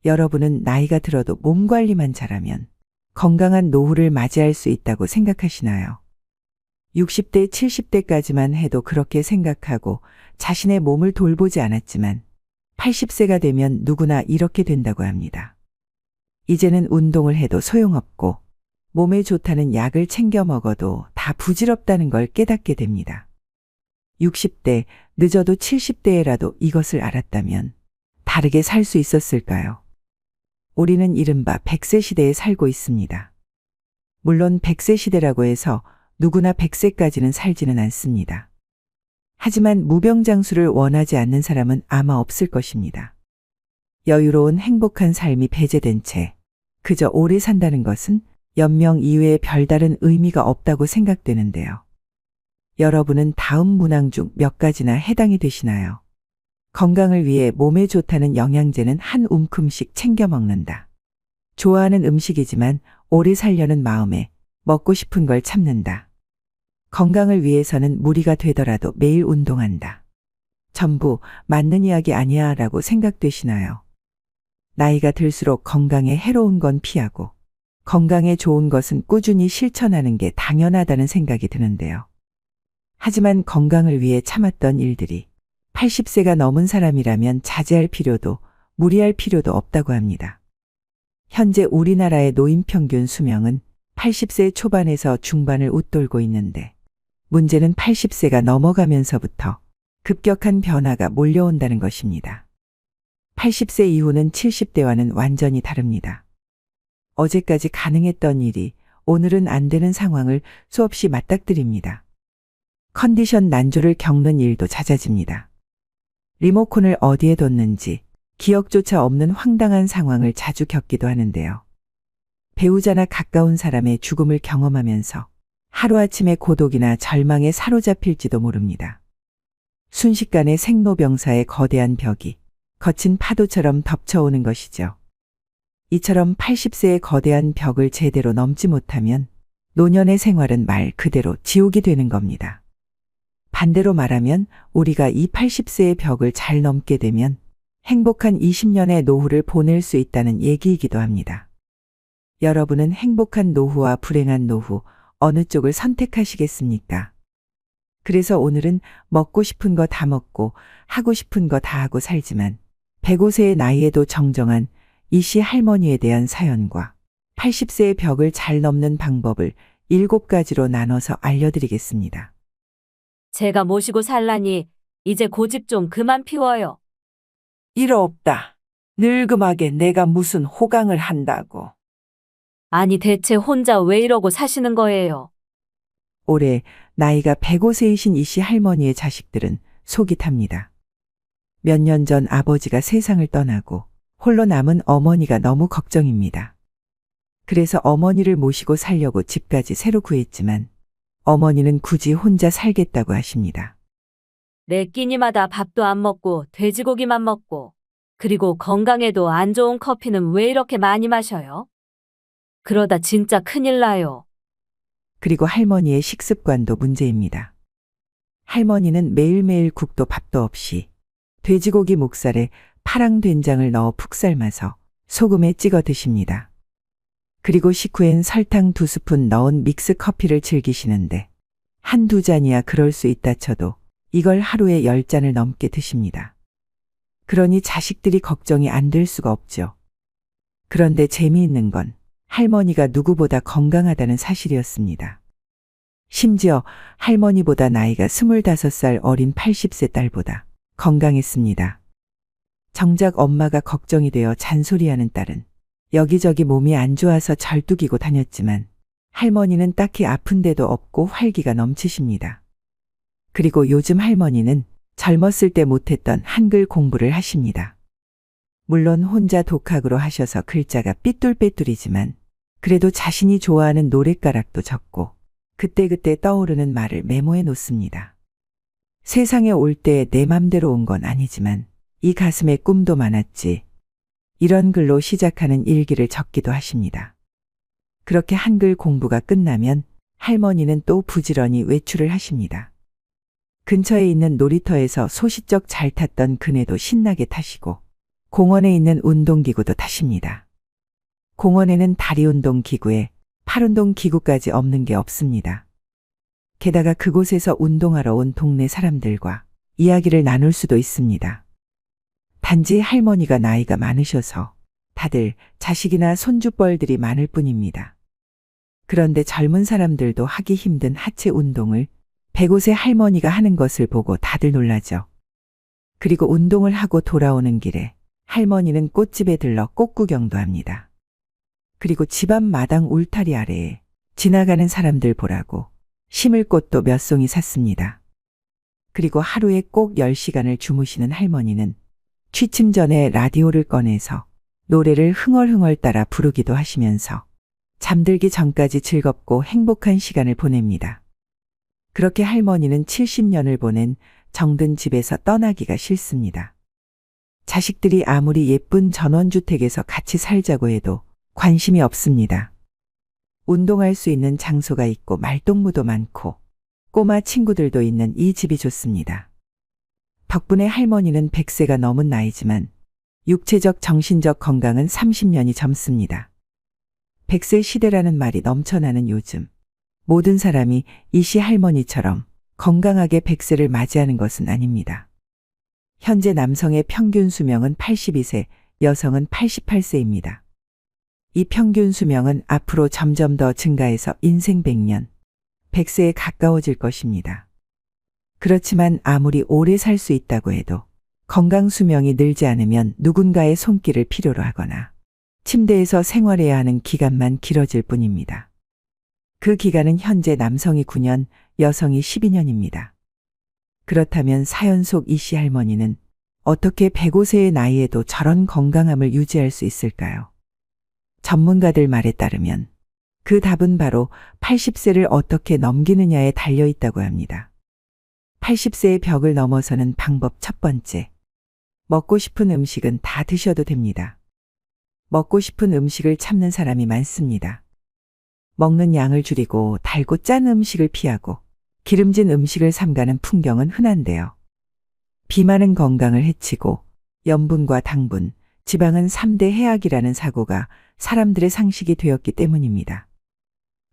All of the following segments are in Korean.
여러분은 나이가 들어도 몸 관리만 잘하면 건강한 노후를 맞이할 수 있다고 생각하시나요? 60대, 70대까지만 해도 그렇게 생각하고 자신의 몸을 돌보지 않았지만 80세가 되면 누구나 이렇게 된다고 합니다. 이제는 운동을 해도 소용없고 몸에 좋다는 약을 챙겨 먹어도 다 부질없다는 걸 깨닫게 됩니다. 60대, 늦어도 70대에라도 이것을 알았다면 다르게 살 수 있었을까요? 우리는 이른바 100세 시대에 살고 있습니다. 물론 100세 시대라고 해서 누구나 100세까지는 살지는 않습니다. 하지만 무병장수를 원하지 않는 사람은 아마 없을 것입니다. 여유로운 행복한 삶이 배제된 채 그저 오래 산다는 것은 연명 이외에 별다른 의미가 없다고 생각되는데요. 여러분은 다음 문항 중 몇 가지나 해당이 되시나요? 건강을 위해 몸에 좋다는 영양제는 한 움큼씩 챙겨 먹는다. 좋아하는 음식이지만 오래 살려는 마음에 먹고 싶은 걸 참는다. 건강을 위해서는 무리가 되더라도 매일 운동한다. 전부 맞는 이야기 아니야 라고 생각되시나요? 나이가 들수록 건강에 해로운 건 피하고 건강에 좋은 것은 꾸준히 실천하는 게 당연하다는 생각이 드는데요. 하지만 건강을 위해 참았던 일들이 80세가 넘은 사람이라면 자제할 필요도 무리할 필요도 없다고 합니다. 현재 우리나라의 노인 평균 수명은 80세 초반에서 중반을 웃돌고 있는데 문제는 80세가 넘어가면서부터 급격한 변화가 몰려온다는 것입니다. 80세 이후는 70대와는 완전히 다릅니다. 어제까지 가능했던 일이 오늘은 안 되는 상황을 수없이 맞닥뜨립니다. 컨디션 난조를 겪는 일도 잦아집니다. 리모컨을 어디에 뒀는지 기억조차 없는 황당한 상황을 자주 겪기도 하는데요. 배우자나 가까운 사람의 죽음을 경험하면서 하루아침에 고독이나 절망에 사로잡힐지도 모릅니다. 순식간에 생로병사의 거대한 벽이 거친 파도처럼 덮쳐오는 것이죠. 이처럼 80세의 거대한 벽을 제대로 넘지 못하면 노년의 생활은 말 그대로 지옥이 되는 겁니다. 반대로 말하면 우리가 이 80세의 벽을 잘 넘게 되면 행복한 20년의 노후를 보낼 수 있다는 얘기이기도 합니다. 여러분은 행복한 노후와 불행한 노후 어느 쪽을 선택하시겠습니까? 그래서 오늘은 먹고 싶은 거 다 먹고 하고 싶은 거 다 하고 살지만 105세의 나이에도 정정한 이씨 할머니에 대한 사연과 80세의 벽을 잘 넘는 방법을 7가지로 나눠서 알려드리겠습니다. 제가 모시고 살라니 이제 고집 좀 그만 피워요. 이러 없다. 늙음하게 내가 무슨 호강을 한다고. 아니 대체 혼자 왜 이러고 사시는 거예요? 올해 나이가 105세이신 이씨 할머니의 자식들은 속이 탑니다. 몇 년 전 아버지가 세상을 떠나고 홀로 남은 어머니가 너무 걱정입니다. 그래서 어머니를 모시고 살려고 집까지 새로 구했지만 어머니는 굳이 혼자 살겠다고 하십니다. 매 끼니마다 밥도 안 먹고 돼지고기만 먹고 그리고 건강에도 안 좋은 커피는 왜 이렇게 많이 마셔요? 그러다 진짜 큰일 나요. 그리고 할머니의 식습관도 문제입니다. 할머니는 매일매일 국도 밥도 없이 돼지고기 목살에 파랑 된장을 넣어 푹 삶아서 소금에 찍어 드십니다. 그리고 식후엔 설탕 2스푼 넣은 믹스 커피를 즐기시는데 한두 잔이야 그럴 수 있다 쳐도 이걸 하루에 10잔을 넘게 드십니다. 그러니 자식들이 걱정이 안 될 수가 없죠. 그런데 재미있는 건 할머니가 누구보다 건강하다는 사실이었습니다. 심지어 할머니보다 나이가 25살 어린 80세 딸보다 건강했습니다. 정작 엄마가 걱정이 되어 잔소리하는 딸은 여기저기 몸이 안 좋아서 절뚝이고 다녔지만 할머니는 딱히 아픈 데도 없고 활기가 넘치십니다. 그리고 요즘 할머니는 젊었을 때 못했던 한글 공부를 하십니다. 물론 혼자 독학으로 하셔서 글자가 삐뚤빼뚤이지만 그래도 자신이 좋아하는 노랫가락도 적고 그때그때 떠오르는 말을 메모해 놓습니다. 세상에 올 때 내 맘대로 온 건 아니지만 이 가슴에 꿈도 많았지. 이런 글로 시작하는 일기를 적기도 하십니다. 그렇게 한글 공부가 끝나면 할머니는 또 부지런히 외출을 하십니다. 근처에 있는 놀이터에서 소시적 잘 탔던 그네도 신나게 타시고 공원에 있는 운동기구도 타십니다. 공원에는 다리 운동 기구에 팔 운동 기구까지 없는 게 없습니다. 게다가 그곳에서 운동하러 온 동네 사람들과 이야기를 나눌 수도 있습니다. 단지 할머니가 나이가 많으셔서 다들 자식이나 손주뻘들이 많을 뿐입니다. 그런데 젊은 사람들도 하기 힘든 하체 운동을 105세 할머니가 하는 것을 보고 다들 놀라죠. 그리고 운동을 하고 돌아오는 길에 할머니는 꽃집에 들러 꽃 구경도 합니다. 그리고 집 앞 마당 울타리 아래에 지나가는 사람들 보라고 심을 꽃도 몇 송이 샀습니다. 그리고 하루에 꼭 10시간을 주무시는 할머니는 취침 전에 라디오를 꺼내서 노래를 흥얼흥얼 따라 부르기도 하시면서 잠들기 전까지 즐겁고 행복한 시간을 보냅니다. 그렇게 할머니는 70년을 보낸 정든 집에서 떠나기가 싫습니다. 자식들이 아무리 예쁜 전원주택에서 같이 살자고 해도 관심이 없습니다. 운동할 수 있는 장소가 있고 말동무도 많고 꼬마 친구들도 있는 이 집이 좋습니다. 덕분에 할머니는 100세가 넘은 나이지만 육체적 정신적 건강은 30년이 젊습니다. 100세 시대라는 말이 넘쳐나는 요즘 모든 사람이 이씨 할머니처럼 건강하게 100세를 맞이하는 것은 아닙니다. 현재 남성의 평균 수명은 82세, 여성은 88세입니다. 이 평균 수명은 앞으로 점점 더 증가해서 인생 100년, 100세에 가까워질 것입니다. 그렇지만 아무리 오래 살 수 있다고 해도 건강 수명이 늘지 않으면 누군가의 손길을 필요로 하거나 침대에서 생활해야 하는 기간만 길어질 뿐입니다. 그 기간은 현재 남성이 9년, 여성이 12년입니다. 그렇다면 사연 속 이씨 할머니는 어떻게 105세의 나이에도 저런 건강함을 유지할 수 있을까요? 전문가들 말에 따르면 그 답은 바로 80세를 어떻게 넘기느냐에 달려 있다고 합니다. 80세의 벽을 넘어서는 방법 첫 번째. 먹고 싶은 음식은 다 드셔도 됩니다. 먹고 싶은 음식을 참는 사람이 많습니다. 먹는 양을 줄이고 달고 짠 음식을 피하고 기름진 음식을 삼가는 풍경은 흔한데요. 비만은 건강을 해치고 염분과 당분, 지방은 3대 해악이라는 사고가 사람들의 상식이 되었기 때문입니다.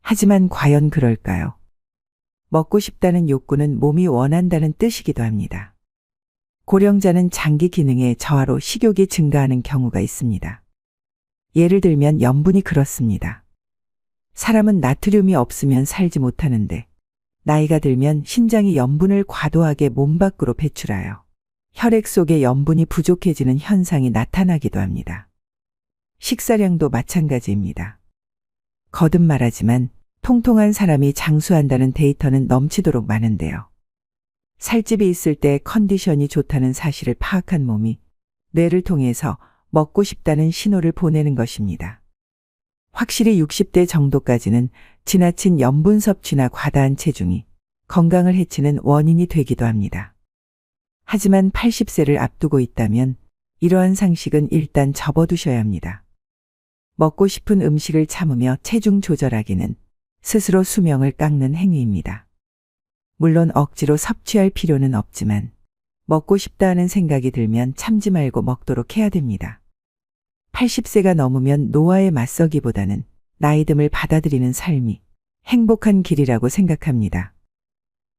하지만 과연 그럴까요? 먹고 싶다는 욕구는 몸이 원한다는 뜻이기도 합니다. 고령자는 장기 기능의 저하로 식욕이 증가하는 경우가 있습니다. 예를 들면 염분이 그렇습니다. 사람은 나트륨이 없으면 살지 못하는데 나이가 들면 신장이 염분을 과도하게 몸 밖으로 배출하여 혈액 속에 염분이 부족해지는 현상이 나타나기도 합니다. 식사량도 마찬가지입니다. 거듭 말하지만 통통한 사람이 장수한다는 데이터는 넘치도록 많은데요. 살집이 있을 때 컨디션이 좋다는 사실을 파악한 몸이 뇌를 통해서 먹고 싶다는 신호를 보내는 것입니다. 확실히 60대 정도까지는 지나친 염분 섭취나 과다한 체중이 건강을 해치는 원인이 되기도 합니다. 하지만 80세를 앞두고 있다면 이러한 상식은 일단 접어두셔야 합니다. 먹고 싶은 음식을 참으며 체중 조절하기는 스스로 수명을 깎는 행위입니다. 물론 억지로 섭취할 필요는 없지만 먹고 싶다 하는 생각이 들면 참지 말고 먹도록 해야 됩니다. 80세가 넘으면 노화에 맞서기보다는 나이듦을 받아들이는 삶이 행복한 길이라고 생각합니다.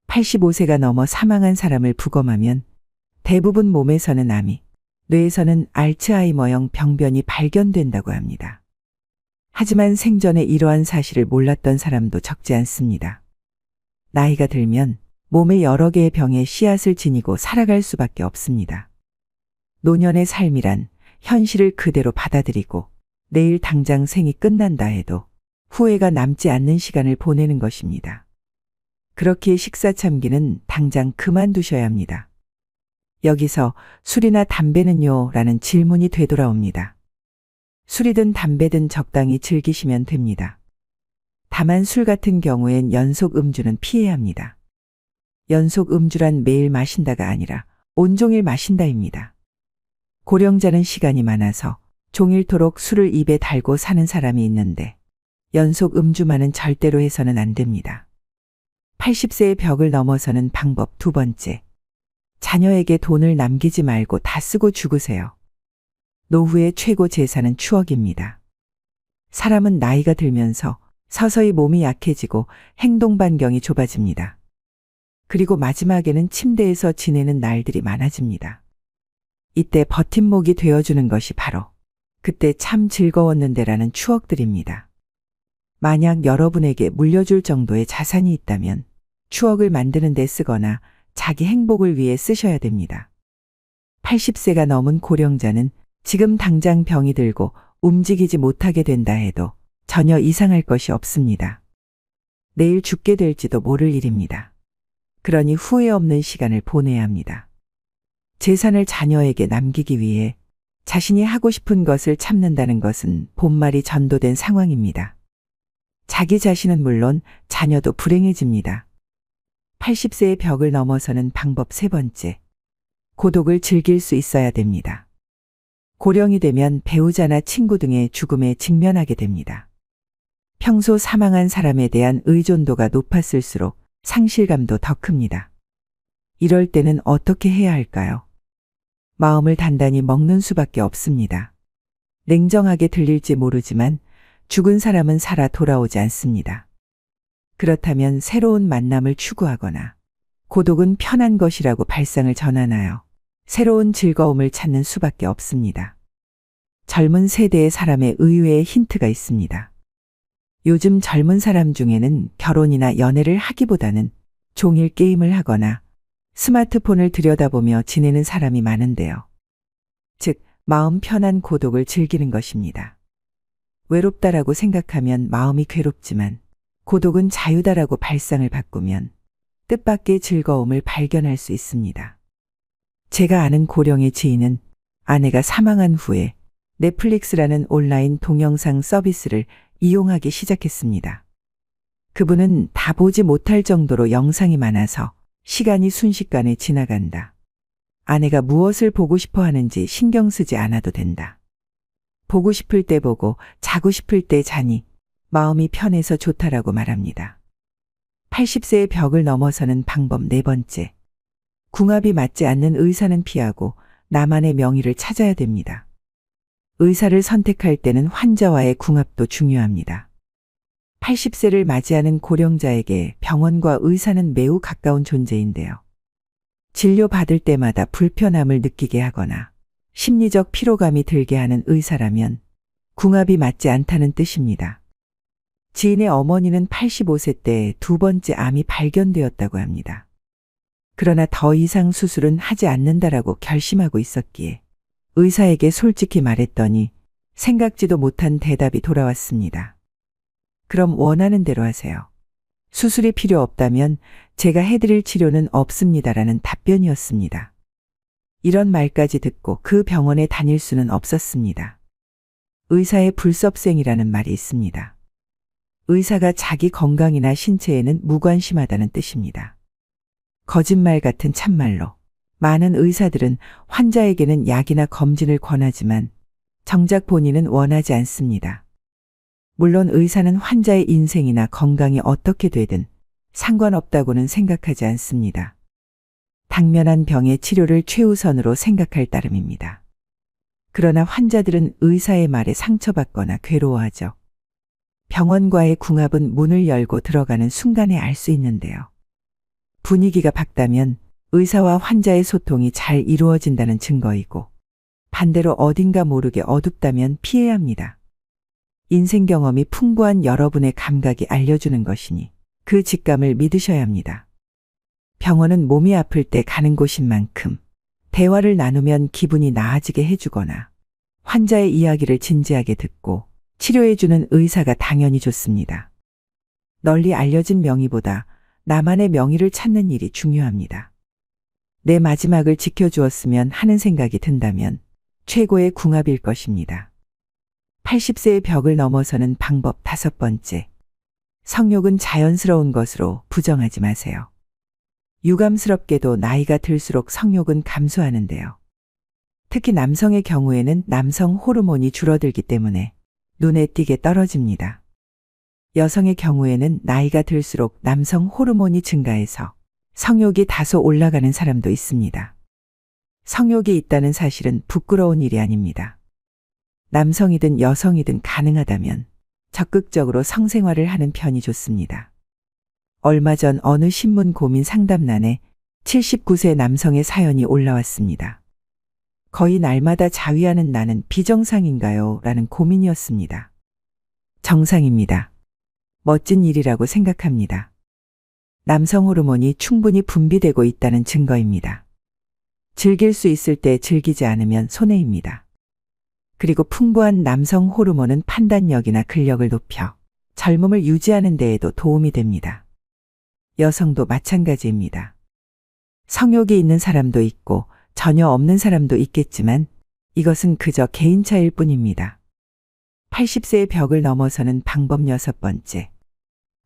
85세가 넘어 사망한 사람을 부검하면 대부분 몸에서는 암이, 뇌에서는 알츠하이머형 병변이 발견된다고 합니다. 하지만 생전에 이러한 사실을 몰랐던 사람도 적지 않습니다. 나이가 들면 몸의 여러 개의 병에 씨앗을 지니고 살아갈 수밖에 없습니다. 노년의 삶이란 현실을 그대로 받아들이고 내일 당장 생이 끝난다 해도 후회가 남지 않는 시간을 보내는 것입니다. 그렇기에 식사 참기는 당장 그만두셔야 합니다. 여기서 술이나 담배는요? 라는 질문이 되돌아옵니다. 술이든 담배든 적당히 즐기시면 됩니다. 다만 술 같은 경우엔 연속 음주는 피해야 합니다. 연속 음주란 매일 마신다가 아니라 온종일 마신다입니다. 고령자는 시간이 많아서 종일토록 술을 입에 달고 사는 사람이 있는데 연속 음주만은 절대로 해서는 안 됩니다. 80세의 벽을 넘어서는 방법 두 번째. 자녀에게 돈을 남기지 말고 다 쓰고 죽으세요. 노후의 최고 재산은 추억입니다. 사람은 나이가 들면서 서서히 몸이 약해지고 행동 반경이 좁아집니다. 그리고 마지막에는 침대에서 지내는 날들이 많아집니다. 이때 버팀목이 되어주는 것이 바로 그때 참 즐거웠는데라는 추억들입니다. 만약 여러분에게 물려줄 정도의 자산이 있다면 추억을 만드는 데 쓰거나 자기 행복을 위해 쓰셔야 됩니다. 80세가 넘은 고령자는 지금 당장 병이 들고 움직이지 못하게 된다 해도 전혀 이상할 것이 없습니다. 내일 죽게 될지도 모를 일입니다. 그러니 후회 없는 시간을 보내야 합니다. 재산을 자녀에게 남기기 위해 자신이 하고 싶은 것을 참는다는 것은 본말이 전도된 상황입니다. 자기 자신은 물론 자녀도 불행해집니다. 80세의 벽을 넘어서는 방법 세 번째. 고독을 즐길 수 있어야 됩니다. 고령이 되면 배우자나 친구 등의 죽음에 직면하게 됩니다. 평소 사망한 사람에 대한 의존도가 높았을수록 상실감도 더 큽니다. 이럴 때는 어떻게 해야 할까요? 마음을 단단히 먹는 수밖에 없습니다. 냉정하게 들릴지 모르지만 죽은 사람은 살아 돌아오지 않습니다. 그렇다면 새로운 만남을 추구하거나 고독은 편한 것이라고 발상을 전환하여 새로운 즐거움을 찾는 수밖에 없습니다. 젊은 세대의 사람의 의외의 힌트가 있습니다. 요즘 젊은 사람 중에는 결혼이나 연애를 하기보다는 종일 게임을 하거나 스마트폰을 들여다보며 지내는 사람이 많은데요. 즉, 마음 편한 고독을 즐기는 것입니다. 외롭다라고 생각하면 마음이 괴롭지만 고독은 자유다라고 발상을 바꾸면 뜻밖의 즐거움을 발견할 수 있습니다. 제가 아는 고령의 지인은 아내가 사망한 후에 넷플릭스라는 온라인 동영상 서비스를 이용하기 시작했습니다. 그분은 다 보지 못할 정도로 영상이 많아서 시간이 순식간에 지나간다. 아내가 무엇을 보고 싶어 하는지 신경 쓰지 않아도 된다. 보고 싶을 때 보고 자고 싶을 때 자니 마음이 편해서 좋다라고 말합니다. 80세의 벽을 넘어서는 방법 네 번째. 궁합이 맞지 않는 의사는 피하고 나만의 명의를 찾아야 됩니다. 의사를 선택할 때는 환자와의 궁합도 중요합니다. 80세를 맞이하는 고령자에게 병원과 의사는 매우 가까운 존재인데요. 진료받을 때마다 불편함을 느끼게 하거나 심리적 피로감이 들게 하는 의사라면 궁합이 맞지 않다는 뜻입니다. 지인의 어머니는 85세 때 두 번째 암이 발견되었다고 합니다. 그러나 더 이상 수술은 하지 않는다라고 결심하고 있었기에 의사에게 솔직히 말했더니 생각지도 못한 대답이 돌아왔습니다. 그럼 원하는 대로 하세요. 수술이 필요 없다면 제가 해드릴 치료는 없습니다라는 답변이었습니다. 이런 말까지 듣고 그 병원에 다닐 수는 없었습니다. 의사의 불섭생이라는 말이 있습니다. 의사가 자기 건강이나 신체에는 무관심하다는 뜻입니다. 거짓말 같은 참말로 많은 의사들은 환자에게는 약이나 검진을 권하지만 정작 본인은 원하지 않습니다. 물론 의사는 환자의 인생이나 건강이 어떻게 되든 상관없다고는 생각하지 않습니다. 당면한 병의 치료를 최우선으로 생각할 따름입니다. 그러나 환자들은 의사의 말에 상처받거나 괴로워하죠. 병원과의 궁합은 문을 열고 들어가는 순간에 알 수 있는데요. 분위기가 밝다면 의사와 환자의 소통이 잘 이루어진다는 증거이고 반대로 어딘가 모르게 어둡다면 피해야 합니다. 인생 경험이 풍부한 여러분의 감각이 알려주는 것이니 그 직감을 믿으셔야 합니다. 병원은 몸이 아플 때 가는 곳인 만큼 대화를 나누면 기분이 나아지게 해주거나 환자의 이야기를 진지하게 듣고 치료해주는 의사가 당연히 좋습니다. 널리 알려진 명의보다 나만의 명의를 찾는 일이 중요합니다. 내 마지막을 지켜주었으면 하는 생각이 든다면 최고의 궁합일 것입니다. 80세의 벽을 넘어서는 방법 다섯 번째. 성욕은 자연스러운 것으로 부정하지 마세요. 유감스럽게도 나이가 들수록 성욕은 감소하는데요. 특히 남성의 경우에는 남성 호르몬이 줄어들기 때문에 눈에 띄게 떨어집니다. 여성의 경우에는 나이가 들수록 남성 호르몬이 증가해서 성욕이 다소 올라가는 사람도 있습니다. 성욕이 있다는 사실은 부끄러운 일이 아닙니다. 남성이든 여성이든 가능하다면 적극적으로 성생활을 하는 편이 좋습니다. 얼마 전 어느 신문 고민 상담란에 79세 남성의 사연이 올라왔습니다. 거의 날마다 자위하는 나는 비정상인가요? 라는 고민이었습니다. 정상입니다. 멋진 일이라고 생각합니다. 남성 호르몬이 충분히 분비되고 있다는 증거입니다. 즐길 수 있을 때 즐기지 않으면 손해입니다. 그리고 풍부한 남성 호르몬은 판단력이나 근력을 높여 젊음을 유지하는 데에도 도움이 됩니다. 여성도 마찬가지입니다. 성욕이 있는 사람도 있고 전혀 없는 사람도 있겠지만 이것은 그저 개인차일 뿐입니다. 80세의 벽을 넘어서는 방법 6번째.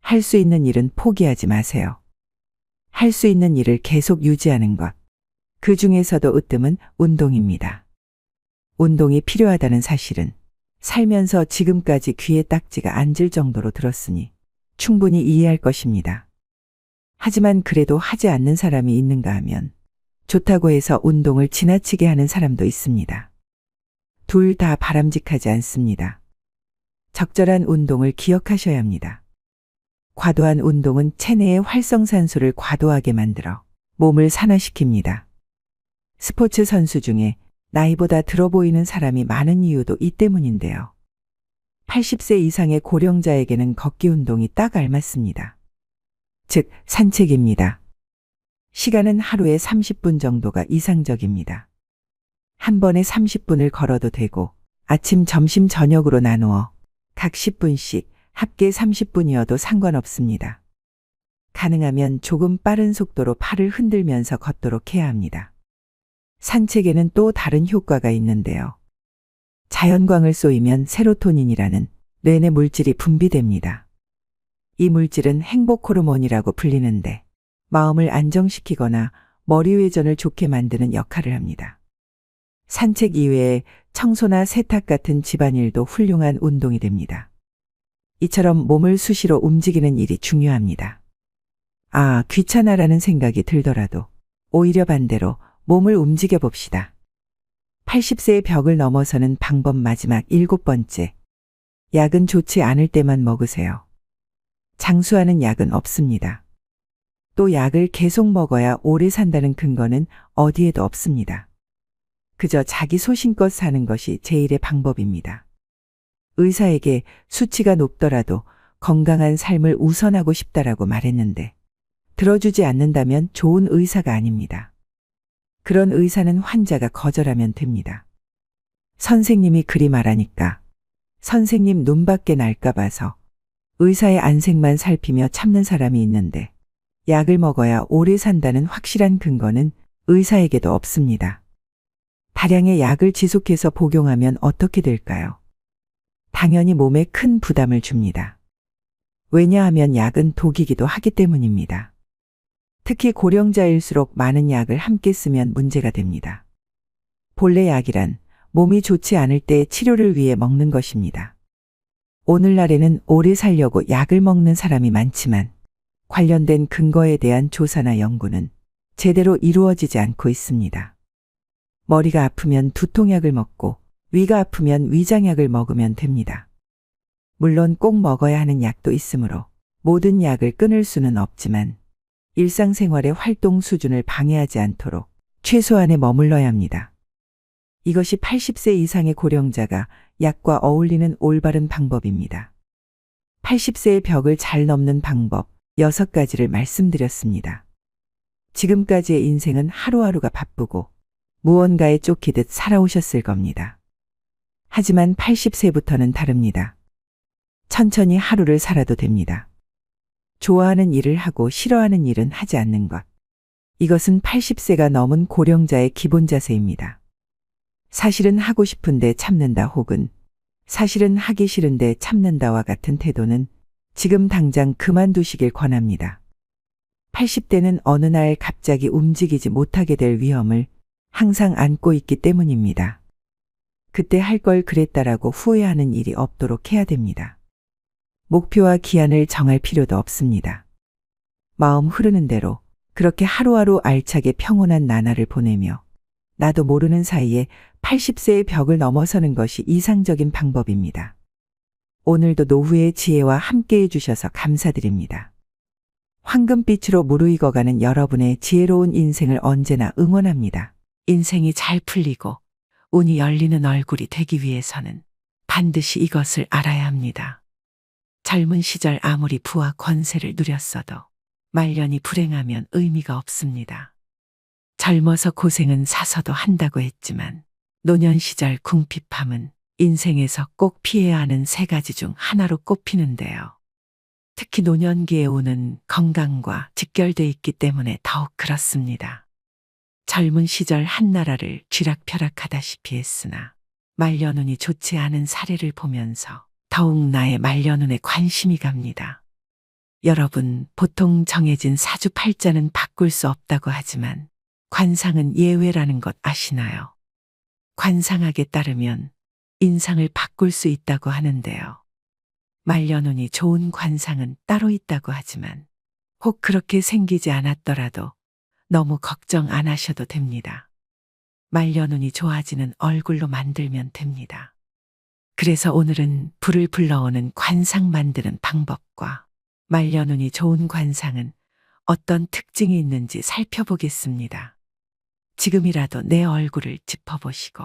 할 수 있는 일은 포기하지 마세요. 할 수 있는 일을 계속 유지하는 것. 그 중에서도 으뜸은 운동입니다. 운동이 필요하다는 사실은 살면서 지금까지 귀에 딱지가 앉을 정도로 들었으니 충분히 이해할 것입니다. 하지만 그래도 하지 않는 사람이 있는가 하면 좋다고 해서 운동을 지나치게 하는 사람도 있습니다. 둘 다 바람직하지 않습니다. 적절한 운동을 기억하셔야 합니다. 과도한 운동은 체내의 활성산소를 과도하게 만들어 몸을 산화시킵니다. 스포츠 선수 중에 나이보다 들어 보이는 사람이 많은 이유도 이 때문인데요. 80세 이상의 고령자에게는 걷기 운동이 딱 알맞습니다. 즉, 산책입니다. 시간은 하루에 30분 정도가 이상적입니다. 한 번에 30분을 걸어도 되고 아침, 점심, 저녁으로 나누어 각 10분씩 합계 30분이어도 상관없습니다. 가능하면 조금 빠른 속도로 팔을 흔들면서 걷도록 해야 합니다. 산책에는 또 다른 효과가 있는데요. 자연광을 쏘이면 세로토닌이라는 뇌내 물질이 분비됩니다. 이 물질은 행복 호르몬이라고 불리는데 마음을 안정시키거나 머리 회전을 좋게 만드는 역할을 합니다. 산책 이외에 청소나 세탁 같은 집안일도 훌륭한 운동이 됩니다. 이처럼 몸을 수시로 움직이는 일이 중요합니다. 아, 귀찮아라는 생각이 들더라도 오히려 반대로 몸을 움직여 봅시다. 80세의 벽을 넘어서는 방법 마지막 7번째. 약은 좋지 않을 때만 먹으세요. 장수하는 약은 없습니다. 또 약을 계속 먹어야 오래 산다는 근거는 어디에도 없습니다. 그저 자기 소신껏 사는 것이 제일의 방법입니다. 의사에게 수치가 높더라도 건강한 삶을 우선하고 싶다라고 말했는데 들어주지 않는다면 좋은 의사가 아닙니다. 그런 의사는 환자가 거절하면 됩니다. 선생님이 그리 말하니까 선생님 눈밖에 날까 봐서 의사의 안색만 살피며 참는 사람이 있는데 약을 먹어야 오래 산다는 확실한 근거는 의사에게도 없습니다. 다량의 약을 지속해서 복용하면 어떻게 될까요? 당연히 몸에 큰 부담을 줍니다. 왜냐하면 약은 독이기도 하기 때문입니다. 특히 고령자일수록 많은 약을 함께 쓰면 문제가 됩니다. 본래 약이란 몸이 좋지 않을 때 치료를 위해 먹는 것입니다. 오늘날에는 오래 살려고 약을 먹는 사람이 많지만 관련된 근거에 대한 조사나 연구는 제대로 이루어지지 않고 있습니다. 머리가 아프면 두통약을 먹고 위가 아프면 위장약을 먹으면 됩니다. 물론 꼭 먹어야 하는 약도 있으므로 모든 약을 끊을 수는 없지만 일상생활의 활동 수준을 방해하지 않도록 최소한에 머물러야 합니다. 이것이 80세 이상의 고령자가 약과 어울리는 올바른 방법입니다. 80세의 벽을 잘 넘는 방법 6가지를 말씀드렸습니다. 지금까지의 인생은 하루하루가 바쁘고 무언가에 쫓기듯 살아오셨을 겁니다. 하지만 80세부터는 다릅니다. 천천히 하루를 살아도 됩니다. 좋아하는 일을 하고 싫어하는 일은 하지 않는 것. 이것은 80세가 넘은 고령자의 기본 자세입니다. 사실은 하고 싶은데 참는다 혹은 사실은 하기 싫은데 참는다와 같은 태도는 지금 당장 그만두시길 권합니다. 80대는 어느 날 갑자기 움직이지 못하게 될 위험을 항상 안고 있기 때문입니다. 그때 할 걸 그랬다라고 후회하는 일이 없도록 해야 됩니다. 목표와 기한을 정할 필요도 없습니다. 마음 흐르는 대로 그렇게 하루하루 알차게 평온한 나날을 보내며 나도 모르는 사이에 80세의 벽을 넘어서는 것이 이상적인 방법입니다. 오늘도 노후의 지혜와 함께 해주셔서 감사드립니다. 황금빛으로 무르익어가는 여러분의 지혜로운 인생을 언제나 응원합니다. 인생이 잘 풀리고 운이 열리는 얼굴이 되기 위해서는 반드시 이것을 알아야 합니다. 젊은 시절 아무리 부와 권세를 누렸어도 말년이 불행하면 의미가 없습니다. 젊어서 고생은 사서도 한다고 했지만 노년 시절 궁핍함은 인생에서 꼭 피해야 하는 세 가지 중 하나로 꼽히는데요. 특히 노년기의 운은 건강과 직결돼 있기 때문에 더욱 그렇습니다. 젊은 시절 한나라를 쥐락펴락하다시피 했으나 말년운이 좋지 않은 사례를 보면서 더욱 나의 말년운에 관심이 갑니다. 여러분, 보통 정해진 사주팔자는 바꿀 수 없다고 하지만 관상은 예외라는 것 아시나요? 관상학에 따르면 인상을 바꿀 수 있다고 하는데요. 말년운이 좋은 관상은 따로 있다고 하지만 혹 그렇게 생기지 않았더라도 너무 걱정 안 하셔도 됩니다. 말년운이 좋아지는 얼굴로 만들면 됩니다. 그래서 오늘은 불을 불러오는 관상 만드는 방법과 말년운이 좋은 관상은 어떤 특징이 있는지 살펴보겠습니다. 지금이라도 내 얼굴을 짚어보시고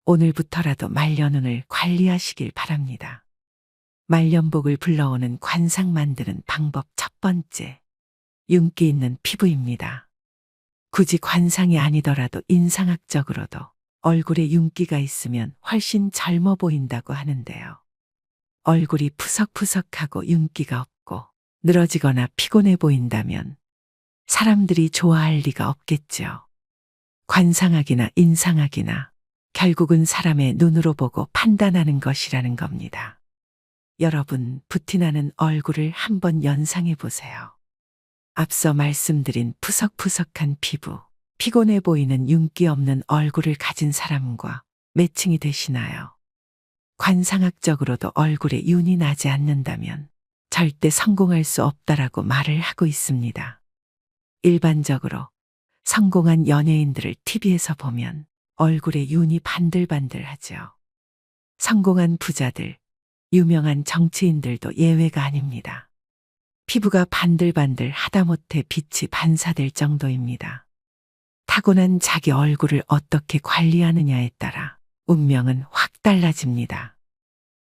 오늘부터라도 말년운을 관리하시길 바랍니다. 말년복을 불러오는 관상 만드는 방법 첫 번째, 윤기 있는 피부입니다. 굳이 관상이 아니더라도 인상학적으로도 얼굴에 윤기가 있으면 훨씬 젊어 보인다고 하는데요. 얼굴이 푸석푸석하고 윤기가 없고 늘어지거나 피곤해 보인다면 사람들이 좋아할 리가 없겠죠. 관상학이나 인상학이나 결국은 사람의 눈으로 보고 판단하는 것이라는 겁니다. 여러분, 부티나는 얼굴을 한번 연상해 보세요. 앞서 말씀드린 푸석푸석한 피부, 피곤해 보이는 윤기 없는 얼굴을 가진 사람과 매칭이 되시나요? 관상학적으로도 얼굴에 윤이 나지 않는다면 절대 성공할 수 없다라고 말을 하고 있습니다. 일반적으로 성공한 연예인들을 TV에서 보면 얼굴에 윤이 반들반들하죠. 성공한 부자들, 유명한 정치인들도 예외가 아닙니다. 피부가 반들반들 하다못해 빛이 반사될 정도입니다. 타고난 자기 얼굴을 어떻게 관리하느냐에 따라 운명은 확 달라집니다.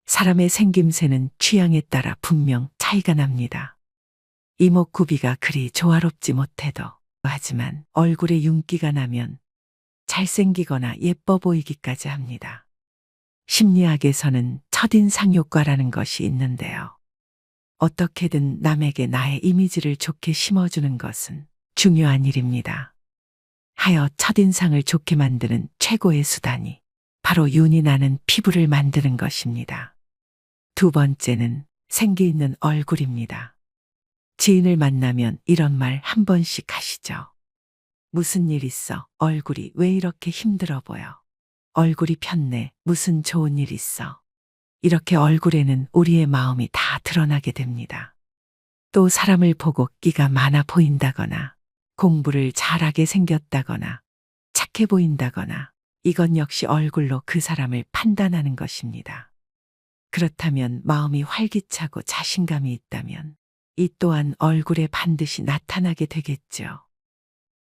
사람의 생김새는 취향에 따라 분명 차이가 납니다. 이목구비가 그리 조화롭지 못해도 하지만 얼굴에 윤기가 나면 잘생기거나 예뻐 보이기까지 합니다. 심리학에서는 첫인상 효과라는 것이 있는데요. 어떻게든 남에게 나의 이미지를 좋게 심어주는 것은 중요한 일입니다. 하여 첫인상을 좋게 만드는 최고의 수단이 바로 윤이 나는 피부를 만드는 것입니다. 두 번째는 생기 있는 얼굴입니다. 지인을 만나면 이런 말 한 번씩 하시죠. 무슨 일 있어? 얼굴이 왜 이렇게 힘들어 보여? 얼굴이 폈네. 무슨 좋은 일 있어? 이렇게 얼굴에는 우리의 마음이 다 드러나게 됩니다. 또 사람을 보고 끼가 많아 보인다거나 공부를 잘하게 생겼다거나 착해 보인다거나 이건 역시 얼굴로 그 사람을 판단하는 것입니다. 그렇다면 마음이 활기차고 자신감이 있다면 이 또한 얼굴에 반드시 나타나게 되겠죠.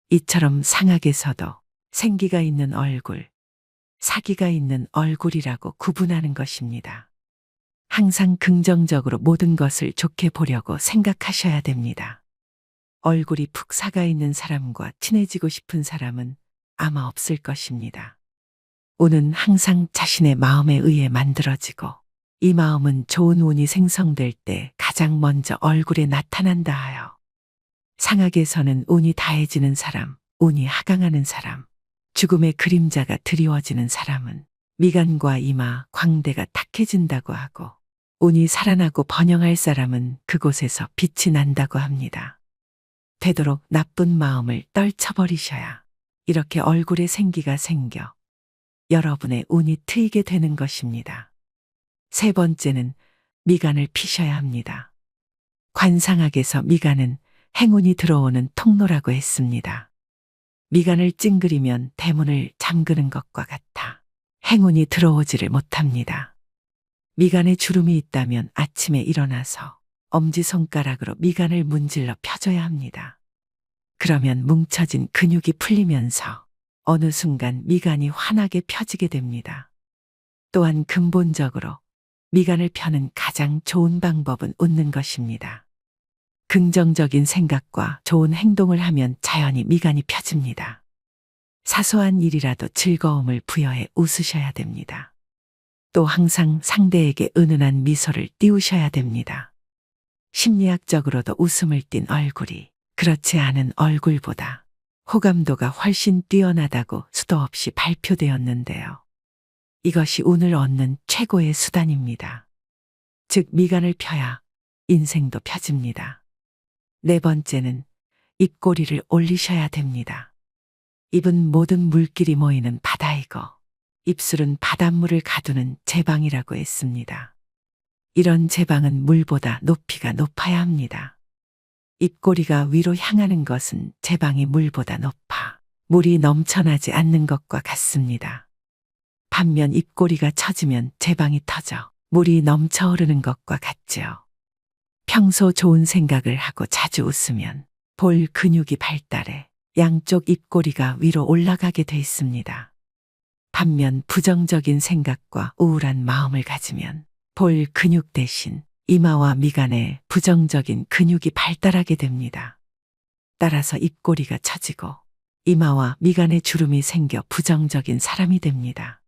이처럼 상학에서도 생기가 있는 얼굴, 사기가 있는 얼굴이라고 구분하는 것입니다. 항상 긍정적으로 모든 것을 좋게 보려고 생각하셔야 됩니다. 얼굴이 푹 사가 있는 사람과 친해지고 싶은 사람은 아마 없을 것입니다. 운은 항상 자신의 마음에 의해 만들어지고 이 마음은 좋은 운이 생성될 때 가장 먼저 얼굴에 나타난다 하여 상학에서는 운이 다해지는 사람, 운이 하강하는 사람, 죽음의 그림자가 드리워지는 사람은 미간과 이마, 광대가 탁해진다고 하고 운이 살아나고 번영할 사람은 그곳에서 빛이 난다고 합니다. 되도록 나쁜 마음을 떨쳐버리셔야 이렇게 얼굴에 생기가 생겨 여러분의 운이 트이게 되는 것입니다. 세 번째는 미간을 피셔야 합니다. 관상학에서 미간은 행운이 들어오는 통로라고 했습니다. 미간을 찡그리면 대문을 잠그는 것과 같아 행운이 들어오지를 못합니다. 미간에 주름이 있다면 아침에 일어나서 엄지손가락으로 미간을 문질러 펴줘야 합니다. 그러면 뭉쳐진 근육이 풀리면서 어느 순간 미간이 환하게 펴지게 됩니다. 또한 근본적으로 미간을 펴는 가장 좋은 방법은 웃는 것입니다. 긍정적인 생각과 좋은 행동을 하면 자연히 미간이 펴집니다. 사소한 일이라도 즐거움을 부여해 웃으셔야 됩니다. 또 항상 상대에게 은은한 미소를 띄우셔야 됩니다. 심리학적으로도 웃음을 띤 얼굴이 그렇지 않은 얼굴보다 호감도가 훨씬 뛰어나다고 수도 없이 발표되었는데요. 이것이 운을 얻는 최고의 수단입니다. 즉 미간을 펴야 인생도 펴집니다. 네 번째는 입꼬리를 올리셔야 됩니다. 입은 모든 물길이 모이는 바다이고 입술은 바닷물을 가두는 제방이라고 했습니다. 이런 제방은 물보다 높이가 높아야 합니다. 입꼬리가 위로 향하는 것은 제방이 물보다 높아 물이 넘쳐나지 않는 것과 같습니다. 반면 입꼬리가 처지면 제방이 터져 물이 넘쳐 흐르는 것과 같지요. 평소 좋은 생각을 하고 자주 웃으면 볼 근육이 발달해 양쪽 입꼬리가 위로 올라가게 돼 있습니다. 반면 부정적인 생각과 우울한 마음을 가지면 볼 근육 대신 이마와 미간에 부정적인 근육이 발달하게 됩니다. 따라서 입꼬리가 처지고 이마와 미간에 주름이 생겨 부정적인 사람이 됩니다.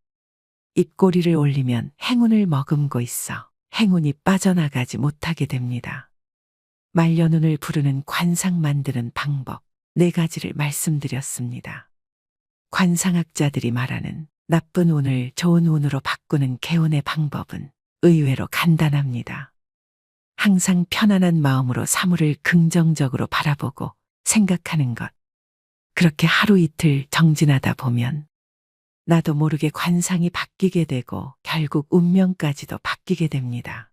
입꼬리를 올리면 행운을 머금고 있어 행운이 빠져나가지 못하게 됩니다. 말년운을 부르는 관상 만드는 방법 4가지를 말씀드렸습니다. 관상학자들이 말하는 나쁜 운을 좋은 운으로 바꾸는 개운의 방법은 의외로 간단합니다. 항상 편안한 마음으로 사물을 긍정적으로 바라보고 생각하는 것. 그렇게 하루 이틀 정진하다 보면 나도 모르게 관상이 바뀌게 되고 결국 운명까지도 바뀌게 됩니다.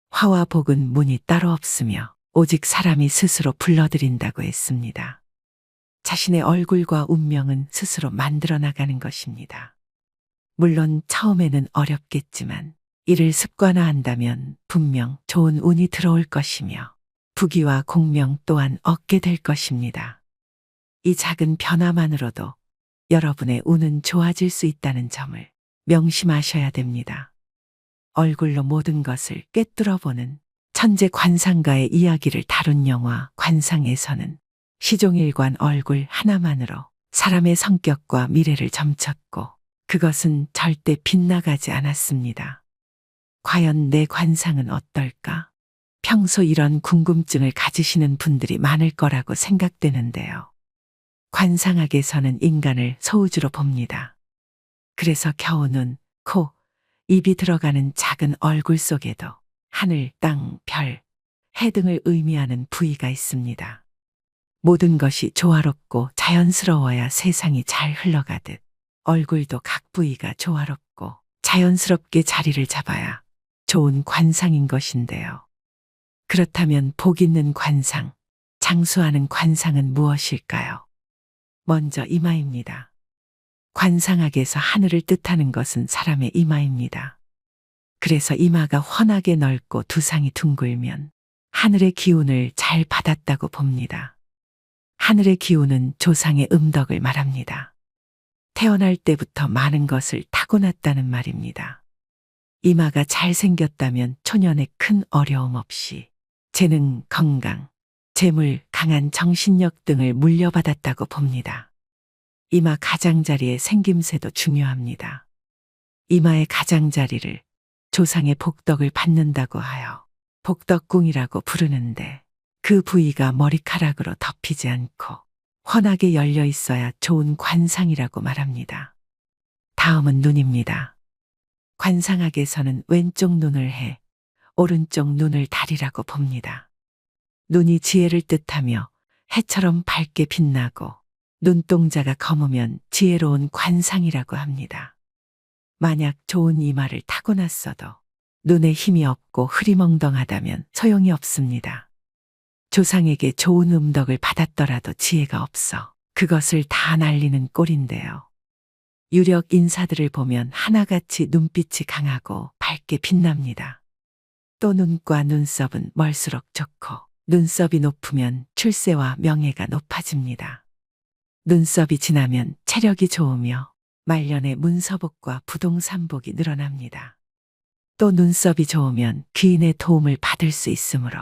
화와 복은 문이 따로 없으며 오직 사람이 스스로 불러들인다고 했습니다. 자신의 얼굴과 운명은 스스로 만들어 나가는 것입니다. 물론 처음에는 어렵겠지만 이를 습관화한다면 분명 좋은 운이 들어올 것이며 부귀와 공명 또한 얻게 될 것입니다. 이 작은 변화만으로도 여러분의 운은 좋아질 수 있다는 점을 명심하셔야 됩니다. 얼굴로 모든 것을 꿰뚫어보는 천재 관상가의 이야기를 다룬 영화 관상에서는 시종일관 얼굴 하나만으로 사람의 성격과 미래를 점쳤고 그것은 절대 빗나가지 않았습니다. 과연 내 관상은 어떨까? 평소 이런 궁금증을 가지시는 분들이 많을 거라고 생각되는데요. 관상학에서는 인간을 소우주로 봅니다. 그래서 겨우 눈, 코, 입이 들어가는 작은 얼굴 속에도 하늘, 땅, 별, 해 등을 의미하는 부위가 있습니다. 모든 것이 조화롭고 자연스러워야 세상이 잘 흘러가듯 얼굴도 각 부위가 조화롭고 자연스럽게 자리를 잡아야 좋은 관상인 것인데요. 그렇다면 복 있는 관상, 장수하는 관상은 무엇일까요? 먼저 이마입니다. 관상학에서 하늘을 뜻하는 것은 사람의 이마입니다. 그래서 이마가 훤하게 넓고 두상이 둥글면 하늘의 기운을 잘 받았다고 봅니다. 하늘의 기운은 조상의 음덕을 말합니다. 태어날 때부터 많은 것을 타고났다는 말입니다. 이마가 잘생겼다면 초년에 큰 어려움 없이 재능, 건강, 재물, 강한 정신력 등을 물려받았다고 봅니다. 이마 가장자리의 생김새도 중요합니다. 이마의 가장자리를 조상의 복덕을 받는다고 하여 복덕궁이라고 부르는데 그 부위가 머리카락으로 덮이지 않고 훤하게 열려 있어야 좋은 관상이라고 말합니다. 다음은 눈입니다. 관상학에서는 왼쪽 눈을 해, 오른쪽 눈을 달이라고 봅니다. 눈이 지혜를 뜻하며 해처럼 밝게 빛나고 눈동자가 검으면 지혜로운 관상이라고 합니다. 만약 좋은 이마를 타고났어도 눈에 힘이 없고 흐리멍덩하다면 소용이 없습니다. 조상에게 좋은 음덕을 받았더라도 지혜가 없어 그것을 다 날리는 꼴인데요. 유력 인사들을 보면 하나같이 눈빛이 강하고 밝게 빛납니다. 또 눈과 눈썹은 멀수록 좋고 눈썹이 높으면 출세와 명예가 높아집니다. 눈썹이 진하면 체력이 좋으며 말년에 문서복과 부동산복이 늘어납니다. 또 눈썹이 좋으면 귀인의 도움을 받을 수 있으므로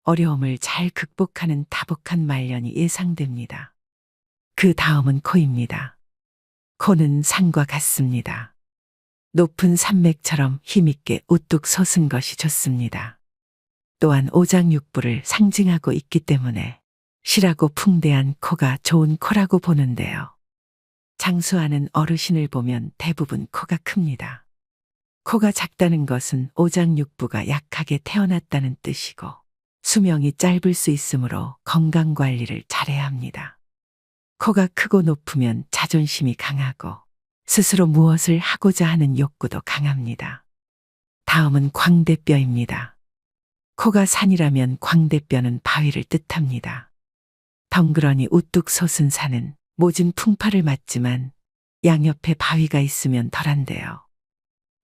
어려움을 잘 극복하는 다복한 말년이 예상됩니다. 그 다음은 코입니다. 코는 산과 같습니다. 높은 산맥처럼 힘있게 우뚝 솟은 것이 좋습니다. 또한 오장육부를 상징하고 있기 때문에 실하고 풍대한 코가 좋은 코라고 보는데요. 장수하는 어르신을 보면 대부분 코가 큽니다. 코가 작다는 것은 오장육부가 약하게 태어났다는 뜻이고 수명이 짧을 수 있으므로 건강관리를 잘해야 합니다. 코가 크고 높으면 자존심이 강하고 스스로 무엇을 하고자 하는 욕구도 강합니다. 다음은 광대뼈입니다. 코가 산이라면 광대뼈는 바위를 뜻합니다. 덩그러니 우뚝 솟은 산은 모진 풍파를 맞지만 양옆에 바위가 있으면 덜한데요.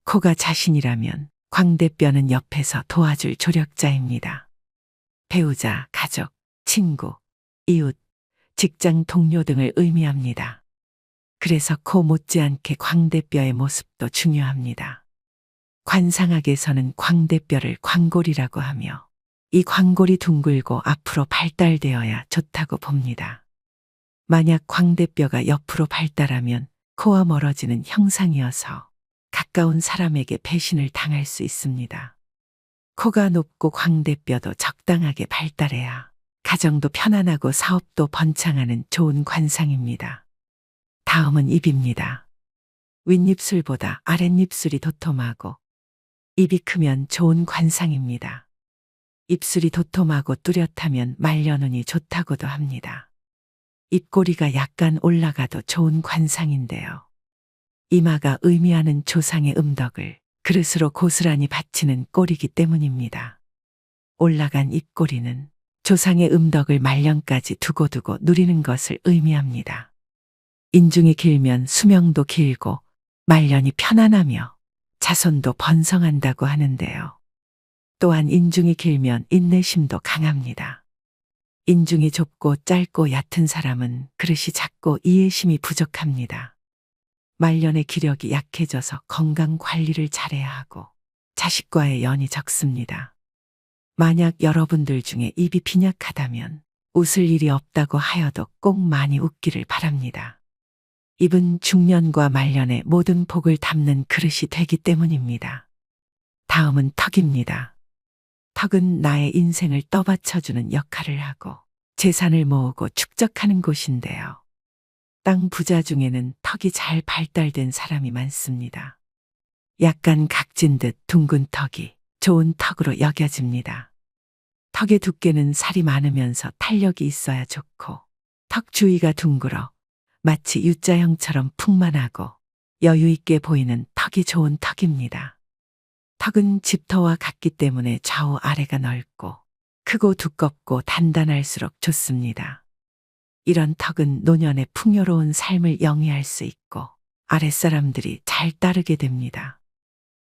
코가 자신이라면 광대뼈는 옆에서 도와줄 조력자입니다. 배우자, 가족, 친구, 이웃, 직장 동료 등을 의미합니다. 그래서 코 못지않게 광대뼈의 모습도 중요합니다. 관상학에서는 광대뼈를 광골이라고 하며 이 광골이 둥글고 앞으로 발달되어야 좋다고 봅니다. 만약 광대뼈가 옆으로 발달하면 코와 멀어지는 형상이어서 가까운 사람에게 배신을 당할 수 있습니다. 코가 높고 광대뼈도 적당하게 발달해야 가정도 편안하고 사업도 번창하는 좋은 관상입니다. 다음은 입입니다. 윗입술보다 아랫입술이 도톰하고 입이 크면 좋은 관상입니다. 입술이 도톰하고 뚜렷하면 말년운이 좋다고도 합니다. 입꼬리가 약간 올라가도 좋은 관상인데요. 이마가 의미하는 조상의 음덕을 그릇으로 고스란히 바치는 꼴이기 때문입니다. 올라간 입꼬리는 조상의 음덕을 말년까지 두고두고 누리는 것을 의미합니다. 인중이 길면 수명도 길고 말년이 편안하며 자손도 번성한다고 하는데요. 또한 인중이 길면 인내심도 강합니다. 인중이 좁고 짧고 얕은 사람은 그릇이 작고 이해심이 부족합니다. 말년의 기력이 약해져서 건강 관리를 잘해야 하고 자식과의 연이 적습니다. 만약 여러분들 중에 입이 빈약하다면 웃을 일이 없다고 하여도 꼭 많이 웃기를 바랍니다. 입은 중년과 말년의 모든 복을 담는 그릇이 되기 때문입니다. 다음은 턱입니다. 턱은 나의 인생을 떠받쳐주는 역할을 하고 재산을 모으고 축적하는 곳인데요. 땅 부자 중에는 턱이 잘 발달된 사람이 많습니다. 약간 각진 듯 둥근 턱이 좋은 턱으로 여겨집니다. 턱의 두께는 살이 많으면서 탄력이 있어야 좋고 턱 주위가 둥글어 마치 U자형처럼 풍만하고 여유 있게 보이는 턱이 좋은 턱입니다. 턱은 집터와 같기 때문에 좌우 아래가 넓고 크고 두껍고 단단할수록 좋습니다. 이런 턱은 노년의 풍요로운 삶을 영위할 수 있고 아랫사람들이 잘 따르게 됩니다.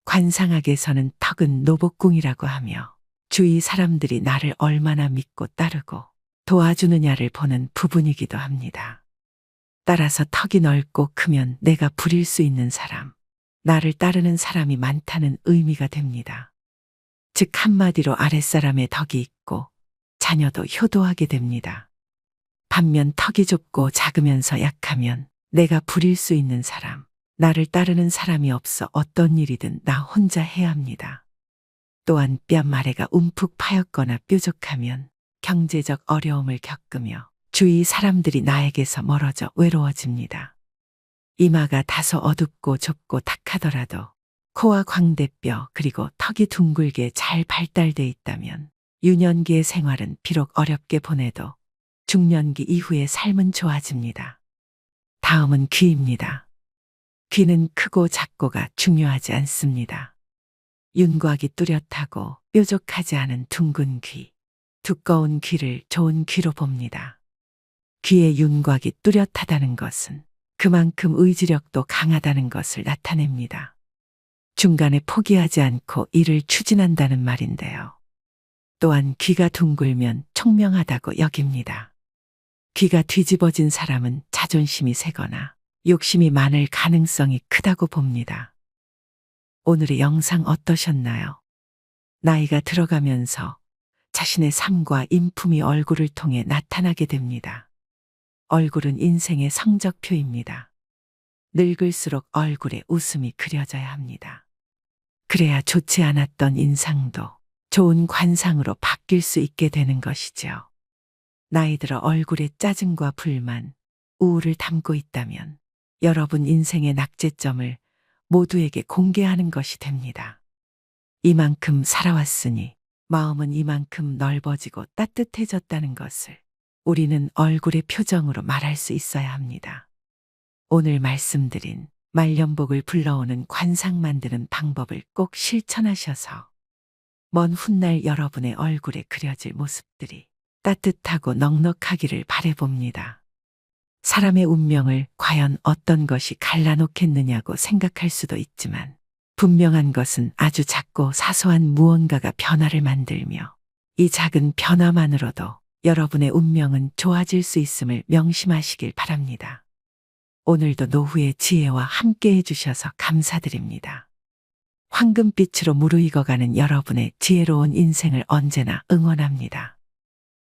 관상학에서는 턱은 노복궁이라고 하며 주위 사람들이 나를 얼마나 믿고 따르고 도와주느냐를 보는 부분이기도 합니다. 따라서 턱이 넓고 크면 내가 부릴 수 있는 사람, 나를 따르는 사람이 많다는 의미가 됩니다. 즉 한마디로 아랫사람의 덕이 있고 자녀도 효도하게 됩니다. 반면 턱이 좁고 작으면서 약하면 내가 부릴 수 있는 사람, 나를 따르는 사람이 없어 어떤 일이든 나 혼자 해야 합니다. 또한 뺨 아래가 움푹 파였거나 뾰족하면 경제적 어려움을 겪으며 주위 사람들이 나에게서 멀어져 외로워집니다. 이마가 다소 어둡고 좁고 탁하더라도 코와 광대뼈 그리고 턱이 둥글게 잘 발달돼 있다면 유년기의 생활은 비록 어렵게 보내도 중년기 이후의 삶은 좋아집니다. 다음은 귀입니다. 귀는 크고 작고가 중요하지 않습니다. 윤곽이 뚜렷하고 뾰족하지 않은 둥근 귀, 두꺼운 귀를 좋은 귀로 봅니다. 귀의 윤곽이 뚜렷하다는 것은 그만큼 의지력도 강하다는 것을 나타냅니다. 중간에 포기하지 않고 일을 추진한다는 말인데요. 또한 귀가 둥글면 총명하다고 여깁니다. 귀가 뒤집어진 사람은 자존심이 세거나 욕심이 많을 가능성이 크다고 봅니다. 오늘의 영상 어떠셨나요? 나이가 들어가면서 자신의 삶과 인품이 얼굴을 통해 나타나게 됩니다. 얼굴은 인생의 성적표입니다. 늙을수록 얼굴에 웃음이 그려져야 합니다. 그래야 좋지 않았던 인상도 좋은 관상으로 바뀔 수 있게 되는 것이죠. 나이 들어 얼굴에 짜증과 불만, 우울을 담고 있다면 여러분 인생의 낙제점을 모두에게 공개하는 것이 됩니다. 이만큼 살아왔으니 마음은 이만큼 넓어지고 따뜻해졌다는 것을 우리는 얼굴의 표정으로 말할 수 있어야 합니다. 오늘 말씀드린 말년복을 불러오는 관상 만드는 방법을 꼭 실천하셔서 먼 훗날 여러분의 얼굴에 그려질 모습들이 따뜻하고 넉넉하기를 바라봅니다. 사람의 운명을 과연 어떤 것이 갈라놓겠느냐고 생각할 수도 있지만 분명한 것은 아주 작고 사소한 무언가가 변화를 만들며 이 작은 변화만으로도 여러분의 운명은 좋아질 수 있음을 명심하시길 바랍니다. 오늘도 노후의 지혜와 함께 해주셔서 감사드립니다. 황금빛으로 무르익어가는 여러분의 지혜로운 인생을 언제나 응원합니다.